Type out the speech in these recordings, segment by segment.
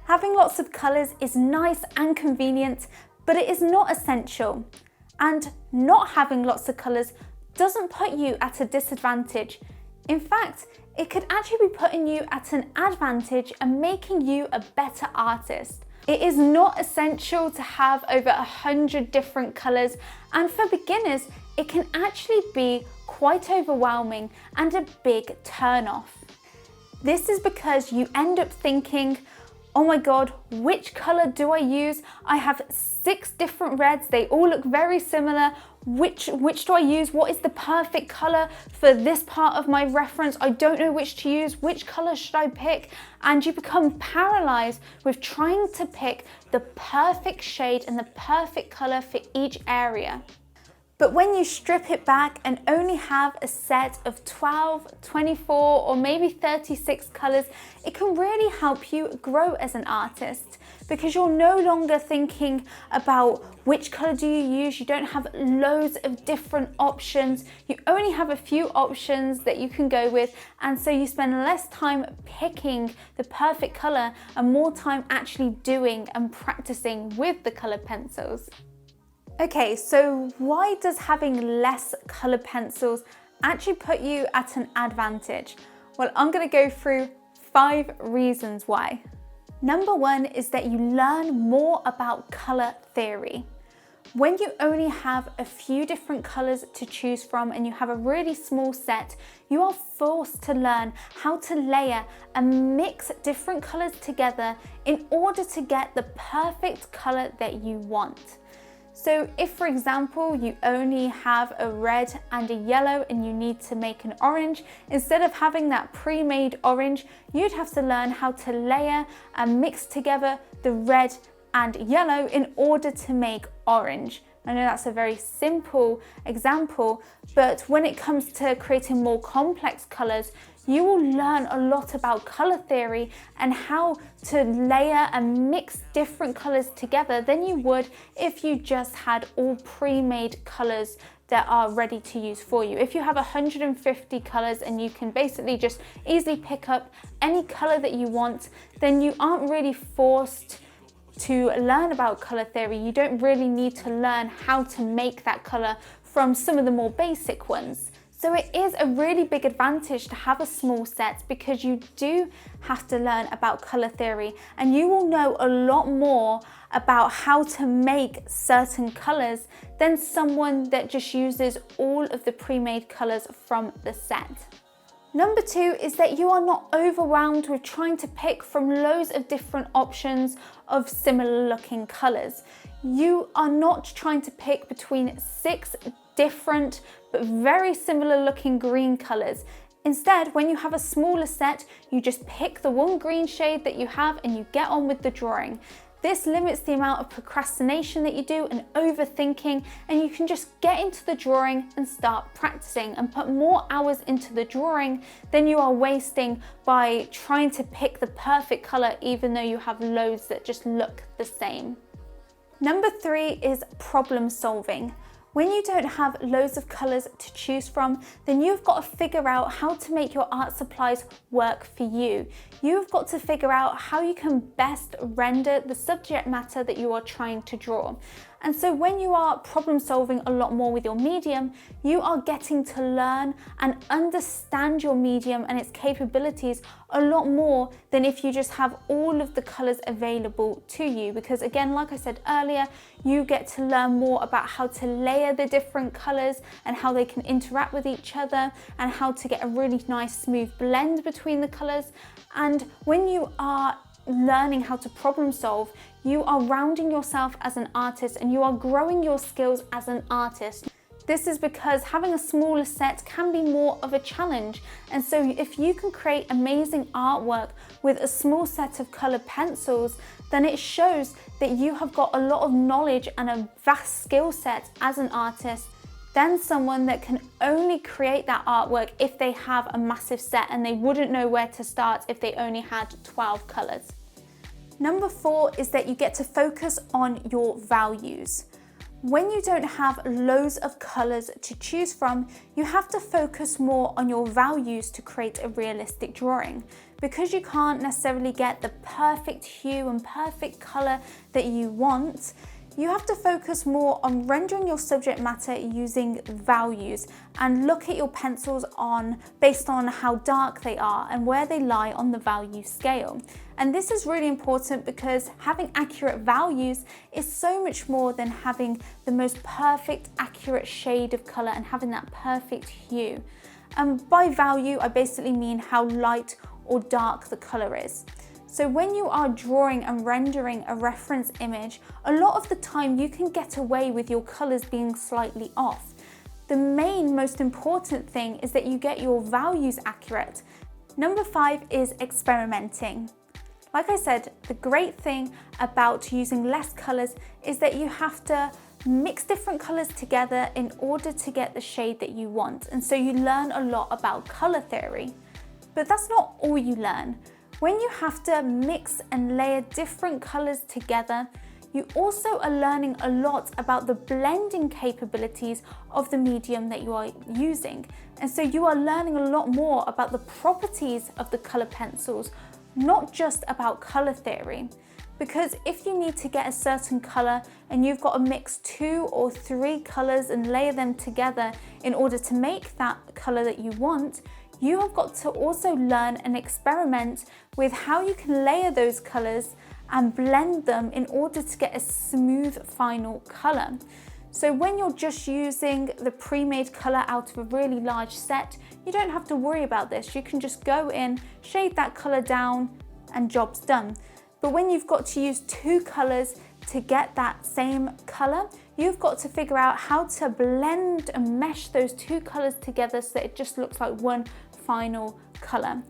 Having lots of colours is nice and convenient, but it is not essential. And not having lots of colours doesn't put you at a disadvantage. In fact, it could actually be putting you at an advantage and making you a better artist. It is not essential to have over 100 different colours, and for beginners, it can actually be quite overwhelming and a big turn-off. This is because you end up thinking, oh my god, which colour do I use? I have 6 different reds, they all look very similar. Which do I use? What is the perfect colour for this part of my reference? I don't know which to use. Which colour should I pick? And you become paralysed with trying to pick the perfect shade and the perfect colour for each area. But when you strip it back and only have a set of 12, 24 or maybe 36 colours, it can really help you grow as an artist, because you're no longer thinking about which colour do you use. You don't have loads of different options. You only have a few options that you can go with, and so you spend less time picking the perfect colour and more time actually doing and practicing with the coloured pencils. Okay, so why does having less coloured pencils actually put you at an advantage? Well, I'm going to go through 5 reasons why. Number 1 is that you learn more about colour theory. When you only have a few different colours to choose from and you have a really small set, you are forced to learn how to layer and mix different colours together in order to get the perfect colour that you want. So if, for example, you only have a red and a yellow and you need to make an orange, instead of having that pre-made orange, you'd have to learn how to layer and mix together the red and yellow in order to make orange. I know that's a very simple example, but when it comes to creating more complex colours, you will learn a lot about colour theory and how to layer and mix different colours together than you would if you just had all pre-made colours that are ready to use for you. If you have 150 colours and you can basically just easily pick up any colour that you want, then you aren't really forced to learn about colour theory. You don't really need to learn how to make that colour from some of the more basic ones. So it is a really big advantage to have a small set, because you do have to learn about colour theory and you will know a lot more about how to make certain colours than someone that just uses all of the pre-made colours from the set. Number 2 is that you are not overwhelmed with trying to pick from loads of different options of similar looking colours. You are not trying to pick between 6 different but very similar looking green colours. Instead, when you have a smaller set, you just pick the one green shade that you have and you get on with the drawing. This limits the amount of procrastination that you do and overthinking, and you can just get into the drawing and start practicing and put more hours into the drawing than you are wasting by trying to pick the perfect colour even though you have loads that just look the same. Number 3 is problem solving. When you don't have loads of colours to choose from, then you've got to figure out how to make your art supplies work for you. You've got to figure out how you can best render the subject matter that you are trying to draw. And so when you are problem solving a lot more with your medium, you are getting to learn and understand your medium and its capabilities a lot more than if you just have all of the colours available to you. Because again, like I said earlier, you get to learn more about how to layer the different colours and how they can interact with each other and how to get a really nice smooth blend between the colours. And when you are learning how to problem solve, you are rounding yourself as an artist and you are growing your skills as an artist. This is because having a smaller set can be more of a challenge, and so if you can create amazing artwork with a small set of coloured pencils, then it shows that you have got a lot of knowledge and a vast skill set as an artist than someone that can only create that artwork if they have a massive set and they wouldn't know where to start if they only had 12 colours. Number 4 is that you get to focus on your values. When you don't have loads of colors to choose from, you have to focus more on your values to create a realistic drawing. Because you can't necessarily get the perfect hue and perfect color that you want, you have to focus more on rendering your subject matter using values and look at your pencils based on how dark they are and where they lie on the value scale. And this is really important because having accurate values is so much more than having the most perfect, accurate shade of color and having that perfect hue. By value, I basically mean how light or dark the color is. So when you are drawing and rendering a reference image, a lot of the time you can get away with your colors being slightly off. The most important thing is that you get your values accurate. Number 5 is experimenting. Like I said, the great thing about using less colors is that you have to mix different colors together in order to get the shade that you want. And so you learn a lot about color theory. But that's not all you learn. When you have to mix and layer different colors together, you also are learning a lot about the blending capabilities of the medium that you are using. And so you are learning a lot more about the properties of the color pencils, not just about color theory. Because if you need to get a certain color and you've got to mix 2 or 3 colors and layer them together in order to make that color that you want, you have got to also learn and experiment with how you can layer those colors and blend them in order to get a smooth final color. So when you're just using the pre-made color out of a really large set, you don't have to worry about this. You can just go in, shade that color down, and job's done. But when you've got to use 2 colors to get that same color, you've got to figure out how to blend and mesh those 2 colors together so that it just looks like one final color.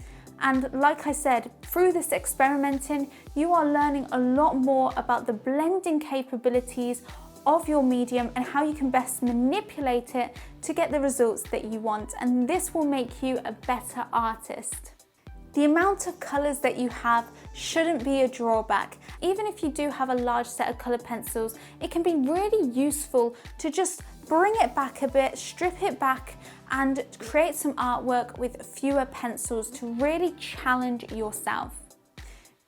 And like I said, through this experimenting, you are learning a lot more about the blending capabilities of your medium and how you can best manipulate it to get the results that you want. And this will make you a better artist. The amount of colors that you have shouldn't be a drawback. Even if you do have a large set of color pencils, it can be really useful to just bring it back a bit, strip it back, and create some artwork with fewer pencils to really challenge yourself.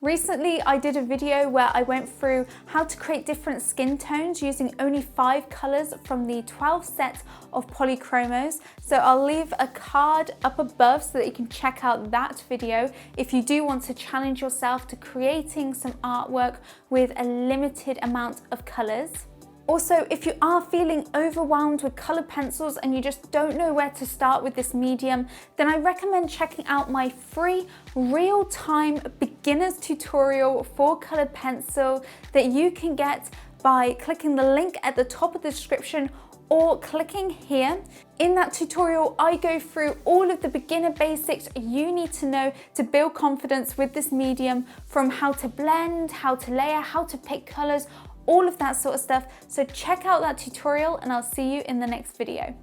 Recently, I did a video where I went through how to create different skin tones using only 5 colors from the 12 set of polychromos. So I'll leave a card up above so that you can check out that video if you do want to challenge yourself to creating some artwork with a limited amount of colors. Also, if you are feeling overwhelmed with colored pencils and you just don't know where to start with this medium, then I recommend checking out my free real-time beginner's tutorial for colored pencil that you can get by clicking the link at the top of the description or clicking here. In that tutorial, I go through all of the beginner basics you need to know to build confidence with this medium, from how to blend, how to layer, how to pick colors, all of that sort of stuff. So check out that tutorial and I'll see you in the next video.